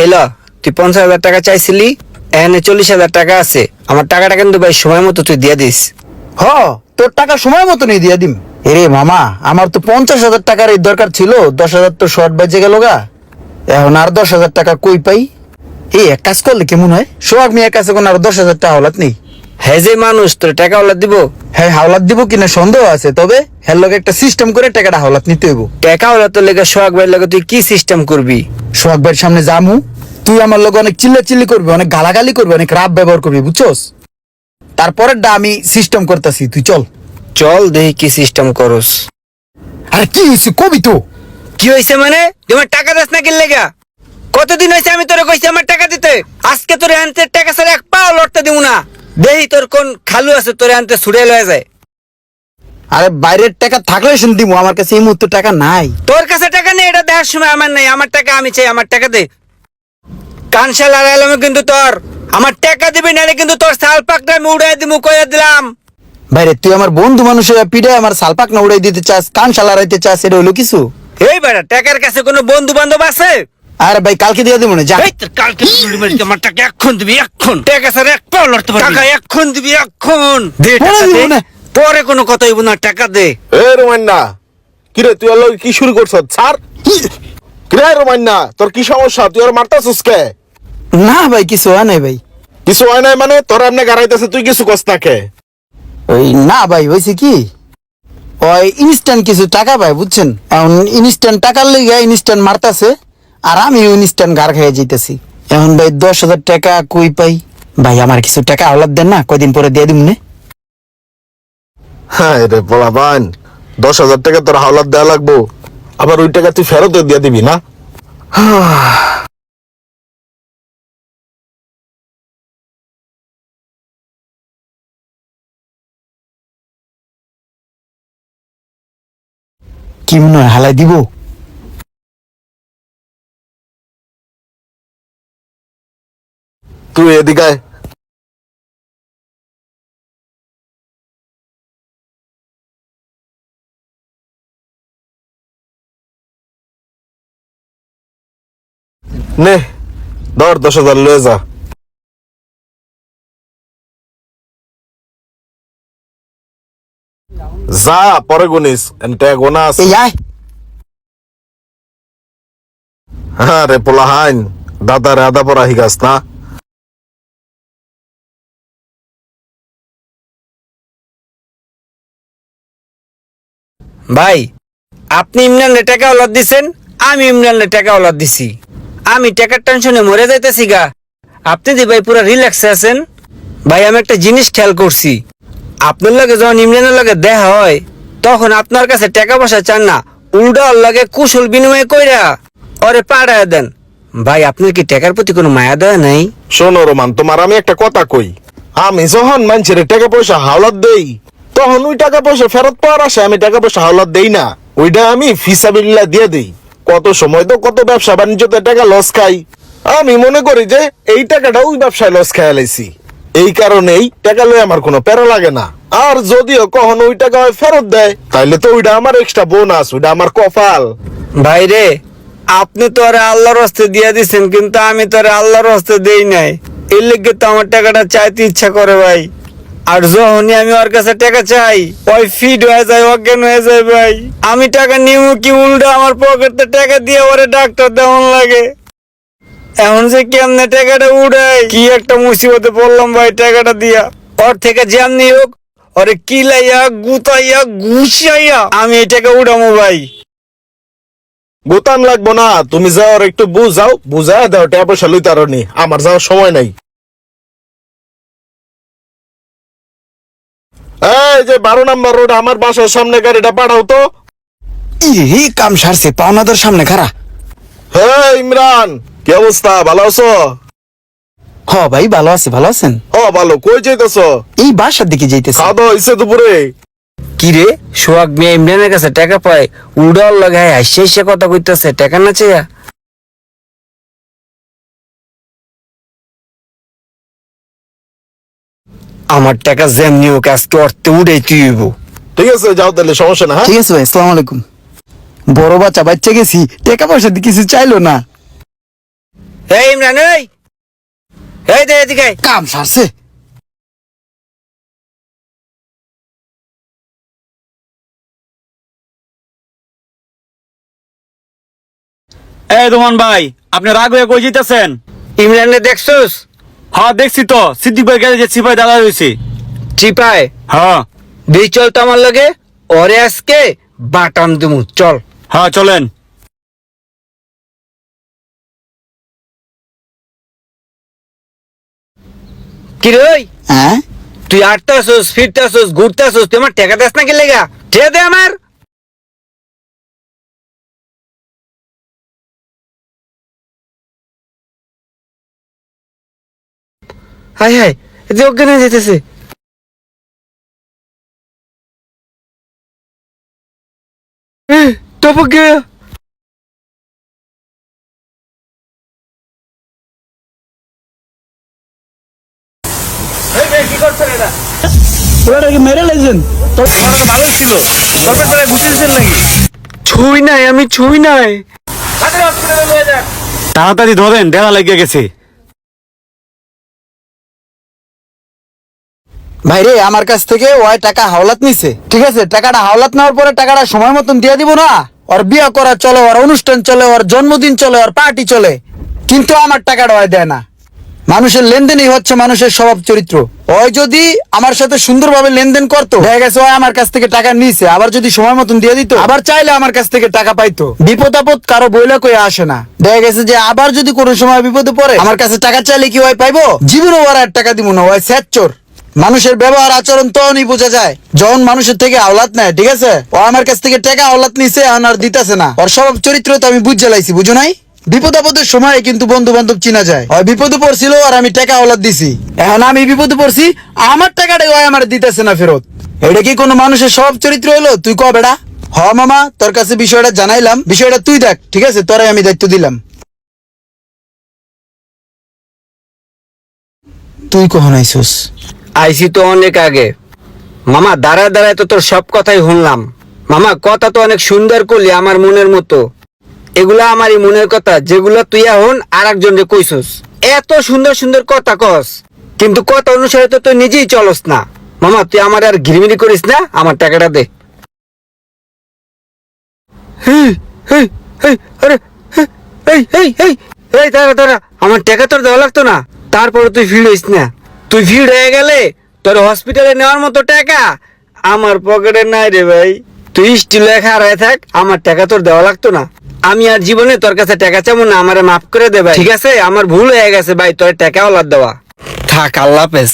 হইলো, তুই 50,000 টাকা চাইছিলি, এখানে 40,000 টাকা আছে। আমার টাকাটা কিন্তু ভাই সময় মতো তুই দিয়ে দিস। হ, তোর টাকা সময় মতো নিয়ে দিয়া দিম। এরে মামা, আমার তো 50,000 টাকার এই দরকার ছিল, 10,000 তো শর্ট বাজে গেল গা। এখন আর 10,000 টাকা কই পাই? এই এক কাজ করলে কেমন হয়? সোহাগ মিয়ার কাছে কোন আর 10,000 টাকা হাওলাত নেই। হ্যাঁ যে মানুষ, তোর টাকা ওলা দিব? হ্যাঁ, হাওলাত দিব কিনা সন্দেহ আছে, তবে হ্যার লগে একটা সিস্টেম করে টাকাটা হাওলাত নিতে হইব। টাকা ওলা তোর লেগে সোহাগ ভাইয়ের লগে তুই কি সিস্টেম করবি? সোহাগ ভাইয়ের সামনে যামু, তুই আমার লগে অনেক চিল্লাচিল্লি করবি, অনেক গালাগালি করবি, অনেক রাব ব্যবহার করবি, বুঝছস? তারপরেরটা আমি সিস্টেম করতেছি, তুই চল। চল দেখি কি সিস্টেম করস। আরে কি হয়েছে কবি তো? কি হয়েছে মানে? তোমার টাকা দাস না কি লেগা? কতদিন হয়েছে আমি তোরে কইছি আমার টাকা দিতে? আজকে তোরে আনতে টাকা ছাড়া এক পাও লড়তে দিব না। দেহি তোর কোন খালু আছে তোরে আনতে ছুড়ে লয়ে যায়। আরে বাইরের টাকা থাকলে শুন দিব, আমার কাছে এই মুহূর্তে টাকা নাই। তোর কাছে টাকা নেই এটা দেখার সময় আমার নাই। আমার টাকা আমি চাই, আমার টাকা দে। কানশাল আর আলমে কিন্তু তোর আমার টাকা দিবি নালে কিন্তু তোর সাল পাকটা আমি উড়াই দিমু কইয়া দিলাম। বাইরে তুই আমার বন্ধু মানুষের পিঠে আমার সালপাক না উড়াই দিতে চাস, কান সালারাইতে চাস, এটা হইলো কিছু? এই বেটা, টাকার কাছে কোনো বন্ধু বান্ধব আছে? আরে ভাই কালকে দিয়ে দিব না, যা। এই তোর কালকে তুই মারি আমার টাকা এখন দিবি, এখন। টাকা ছাড়া এক পাও লড়তে পারবি না। টাকা এখন দিবি, এখন দে টাকা দে। পরে কোনো কথা হইব না, টাকা দে। এ রোমান্না, কিরে তুই আর কি শুরু করছ? ছাড়। কিরে রোমান্না, তোর কি সমস্যা? তুই আর মারতাছিস কে? না ভাই, কিছু হয় নাই ভাই। কিছু হয় নাই মানে? তোর এমনি গাড়াইতেছে, তুই কিছু কস না কে? ওই না ভাই, হয়েছে কি, ওই ইনস্ট্যান্ট কিছু টাকা ভাই, বুঝছেন? এখন ইনস্ট্যান্ট টাকার লেগে ইনস্ট্যান্ট মারতাছে, আর আমি ইনস্ট্যান্ট গার খেয়ে যাইতেছি। এখন ভাই 10,000 টাকা কই পাই? ভাই আমার কিছু টাকা হাওলাত দেন না, কয়দিন পরে দিয়ে দিম নে। হ্যাঁ রে পোলাপান, 10,000 টাকা তোর হাওলাত দেওয়া লাগবো, আবার ওই টাকা তুই ফেরত দিয়ে দিবি না? কি মনে হয় হালাই দিব? তুই এদিকে আয়। নে ধর 10,000 লয়ে যা। যা পরে গুনিস, এনতে গোনা আছে। এই আয়। হ্যাঁ রে পোলাহাইন, দাদারে আদা পড়া হিগাস না? ভাই, আপনি ইমরানরে টাকা ওলাদ দিছেন, আমি ইমরানরে টাকা ওলাদ দিছি। আমি টাকার টেনশনে মরে যাইতেছি গা। আপনি যে ভাই পুরো রিল্যাক্সে আছেন। ভাই আমি একটা জিনিস খেয়াল করছি, আপনার লগে যখন ইমরানের লগে দেখা হয়, তখন আপনার কাছে টাকা পয়সা চান না, উল্টা ওর লগে কুশল বিনিময় কইরা ওরে পাড়ায় দেন। ভাই আপনার কি টাকার প্রতি কোনো মায়া দয়া নাই? শোনো রোমান, তোমার আমি একটা কথা কই, আমি যখন মানুষের টাকা পয়সা হাওলাত দেই, তখন ওই টাকা পয়সা ফেরত পাওয়ার আশায় আমি টাকা পয়সা হাওলাত দেই না, ওইটা আমি ফিসাবিল্লাহ দিয়ে দেই। কত সময় তো কত ব্যবসা বাণিজ্যতে টাকা লস খাই, আমি মনে করি যে এই টাকাটা ওই ব্যবসায় লস খাই লাইছি, এই কারণেই টাকা লয়ে আমার কোনো প্যারা লাগে না। আর যদিও কখনো ওই টাকা ফেরত দেয়, তাইলে তো ওইটা আমার এক্সট্রা বোনাস, ওইটা আমার কপাল। ভাই রে, আপনি তো আরে আল্লাহর হস্তে দিয়ে দিচ্ছেন, কিন্তু আমি তো আরে আল্লাহর হস্তে দেই নাই। এর লেগে তো আমার টাকাটা চাইতে ইচ্ছা করে ভাই। আর যখনই আমি ওর কাছে টাকা চাই, ওই ফিট হয়ে যায়, অজ্ঞান হয়ে যায় ভাই। আমি টাকা নিমু কি উল্টা আমার পকেটে টাকা দিয়ে ওরে ডাক্তার দেওয়ান লাগে। এখন যে কেমনে টাকাটা উড়াই, কি একটা মুসিবতে পড়লাম ভাই টাকাটা দিয়া। ওর থেকে যেমনি হোক ওরে কিলাইয়া গুতাইয়া ঘুষাইয়া আমি এই টাকা উড়ামু ভাই। গোতান লাগবো না, তুমি যাও আর একটু বুঝাও, বুঝায় দাও, টাকা পয়সা লইতে আরো নি, আমার যাওয়ার সময় নাই। এই যে 12 নম্বর রোড, আমার বাসার সামনে গাড়িটা পাঠাও তো। ই কাম সারছে, পাওনাদার সামনে খারা। হ্যাঁ ইমরান, কি অবস্থা? ভালো আছো? হ ভাই, ভালো আছি, ভালো আছেন? ও ভালো, কই যাইতেছ? এই বাসার দিকে যাইতেছি। খাওয়া দাওয়া হইছে দুপুরে? কি রে, সোহাগ মিয়া ইমরানের কাছে টাকা পায়, উড়াল লাগে হাসি হাসি কথা কইতেছে, টাকা না চাইয়া। আমার টাকা যেমনি হোক আজকে অর্থে উড়াই তুইব। ঠিক আছে যাও তাহলে, সমস্যা না। হ্যাঁ ঠিক আছে ভাই, আসসালামু আলাইকুম। বড় বাচ্চা গেছি, টাকা পয়সা দিয়ে কিছু চাইলো না। এই ইমরান, এই দে এদিকে আয়। কাম সারছে। এই রোমান ভাই, আপনি রাগ হয়ে কই যেতেছেন? ইমরানে দেখছোস? হ্যাঁ দেখছি তো, সিদ্দিক ভাই গেলে যে সিপাই দাদা রয়েছে। চিপায় হ্যাঁ দিই, চল তো আমার লগে, ওরে আজকে বাটাম দিমু, চল। হ্যাঁ চলেন। কি রে ওই, হ্যাঁ তুই আটতাছোস, ফিরতাছোস, ঘুরতাছোস, তুই আমার টাকা দেস না কি লেগা? ঠিয়া দে আমার। হাই হাই, যে অজ্ঞান হয়ে যেতেছে। টপক গে। কি করছেন এটা? ওটাকে মেরে লেগেছেন। ভালোই ছিল, দরকার পড়ে বুঝতেছেন নাকি? ছুঁই নাই, আমি ছুঁই নাই। তাড়াতাড়ি ধরেন, ডেরা লেগে গেছে। ভাইরে আমার কাছ থেকে ওই টাকা হাওলাত নিছে, ঠিক আছে? টাকাটা হাওলাত নেওয়ার পরে টাকাটা সময় মতন দিয়ে দিব না? ওর বিয়ে করা চলে, ওর অনুষ্ঠান চলে, ওর জন্মদিন চলে, ওর পার্টি চলে, কিন্তু আমার টাকাটা ওই দেয় না। মানুষের লেনদেনই হচ্ছে মানুষের স্বভাব চরিত্র। ওই যদি আমার সাথে সুন্দরভাবে লেনদেন করতো, দেখা গেছে ওই আমার কাছ থেকে টাকা নিছে, আবার যদি সময় মতন দিয়ে দিত, আবার চাইলে আমার কাছ থেকে টাকা পাইতো। বিপদ আপদ কারো বইলা কই আসে না। দেখা গেছে যে আবার যদি কোনো সময় বিপদে পড়ে আমার কাছে টাকা চাইলে কি ওই পাইবো? জীবনও ওর আর টাকা দিব না, ওই স্যাচ্চোর। মানুষের ব্যবহার আচরণ তখনই বোঝা যায় যখন মানুষের থেকে আওলাদ নেয়, ঠিক আছে? ও আমার কাছ থেকে টাকা আওলাদ নিছে, এখন আর দিতেছে না। ওর স্বভাব চরিত্র তো আমি বুঝে লাইছি, বুঝো নাই? বিপদ আপদের সময় কিন্তু বন্ধু বান্ধব চিনা যায়। ওই বিপদে পড়ছিল আর আমি টাকা আওলাদ দিছি, এখন আমি বিপদে পড়ছি, আমার টাকাটা ওই আমার দিতেছে না ফেরত। এটা কি কোনো মানুষের স্বভাব চরিত্র হলো? তুই ক বেড়া। হ মামা, তোর কাছে বিষয়টা জানাইলাম, বিষয়টা তুই দেখ, ঠিক আছে? তোরাই আমি দায়িত্ব দিলাম। তুই কখন আইসুস? আইসি তো অনেক আগে মামা, দাঁড়ায় দাঁড়ায় তো তোর সব কথাই শুনলাম। মামা কথা তো অনেক সুন্দর করলি, আমার মনের মতো। এগুলা আমারই মনের কথা, যেগুলা তুই এখন আর একজনকে কইছস। এত সুন্দর সুন্দর কথা কস, কিন্তু কথা অনুসারে তো তুই নিজেই চলস না। মামা তুই আমার আর ঘিরিমিরি করিস না, আমার টাকাটা দে। হেই, হেই, হেই, আরে, হেই, এই এই এই এই দাঁড়া দাঁড়া, আমার টাকা তোর দেওয়া লাগতো না? তারপরে তুই ভিড় হইস না। তুই ভিড় হয়ে গেলে তোর হসপিটালে নেওয়ার মতো টাকা আমার পকেটে নাই রে ভাই। তুই স্টিল লেখা হারায় থাক, আমার টাকা তোর দেওয়া লাগতো না। আমি আর জীবনে তোর কাছে টাকা চাবো না, আমারে মাফ করে দে ভাই, ঠিক আছে? আমার ভুল হয়ে গেছে ভাই, তোর টাকা ওলাদ দেওয়া। থাক, আল্লাহ হাফেজ।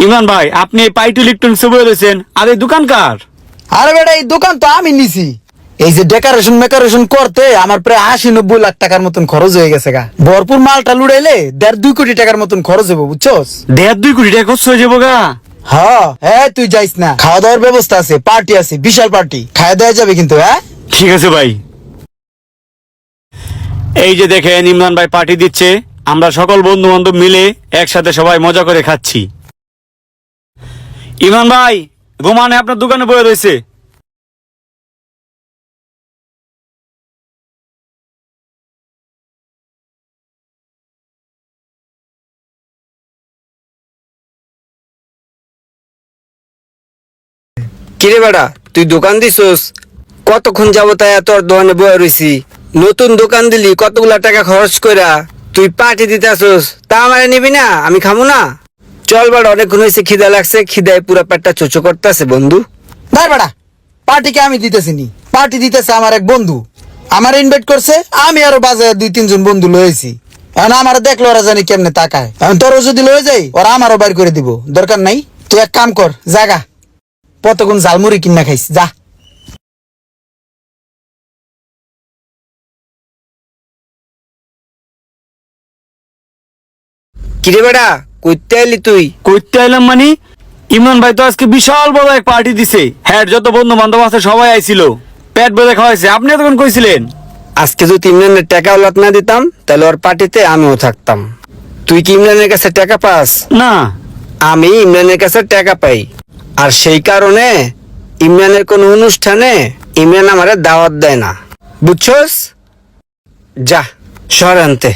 ইমরান ভাই, আপনি এই পাইটু লিপটন ছবি রয়েছেন, আর এই দোকান কার? আরে বেটা, এই দোকান তো আমি নিছি। এই যে ডেকোরেশন মেকারেশন করতে আমার প্রায় 80-90 লাখ টাকার মতন খরচ হয়ে গেছে গা। ভরপুর মালটা লুড়াইলে 1.5-2 কোটি টাকার মতন খরচ হবো, বুঝছস? 1.5-2 কোটি টাকা খরচ হয়ে যাবো গা। হ্যাঁ, তুই যাইস না, খাওয়া দাওয়ার ব্যবস্থা আছে, পার্টি আছে, বিশাল পার্টি, খাওয়া দেওয়া যাবে কিন্তু। হ্যাঁ ঠিক আছে ভাই। এই যে দেখেন, ইমরান ভাই পার্টি দিচ্ছে, আমরা সকল বন্ধু বান্ধব মিলে একসাথে সবাই মজা করে খাচ্ছি। ইমরান ভাই, রোমানে আপনার দোকানে বয়ে রয়েছে। কিরে বেড়া, তুই দোকান দিছস? কতক্ষণ যাবো তাই তোর দোকানে বয়ে রইছি। নতুন দোকান দিলি, কতগুলা টাকা খরচ কইরা তুই পার্টি দিতে আসস, তা আমারে নিবি না? আমি খামু না? চল বেড়া, অনেকক্ষণ হয়েছে, খিদা লাগছে, খিদায় পুরা পেটটা চোচো করতেছে বন্ধু। দাঁড় বেটা, পার্টিকে আমি দিতেছি নি, পার্টি দিতেছে আমার এক বন্ধু, আমার ইনভাইট করছে, আমি আরো বাজারে 2-3 জন বন্ধু লয়েছি। এখন আমার দেখলো ওরা জানি কেমনে তাকায়, এখন তোরও যদি লয়ে যাই ওরা আমারও বাইর করে দিব, দরকার নাই। তুই এক কাম কর, জাগা কতক্ষণ ঝালমুড়ি কিনা খাইস, যা। কিরে বেড়া, কইতে আইলি তুই? করতে আইলাম মানে, ইমরান ভাই তো আজকে বিশাল বড় এক পার্টি দিছে। হ্যাঁ, যত বন্ধু বান্ধব আছে সবাই আইছিল, পেট ভরে খাওয়াইছে। আপনি তখন কইছিলেন। আজকে যদি ইমরানের টাকা ওলাত না দিতাম তাহলে ওর পার্টিতে আমিও থাকতাম। তুই কি ইমরানের কাছে টাকা পাস? না। আমি ইমরানের কাছে টাকা পাই, আর সেই কারণে ইমরানের কোনো অনুষ্ঠানে ইমরান আমারে দাওয়াত দেয় না, বুঝছস? যা শহর আনতে।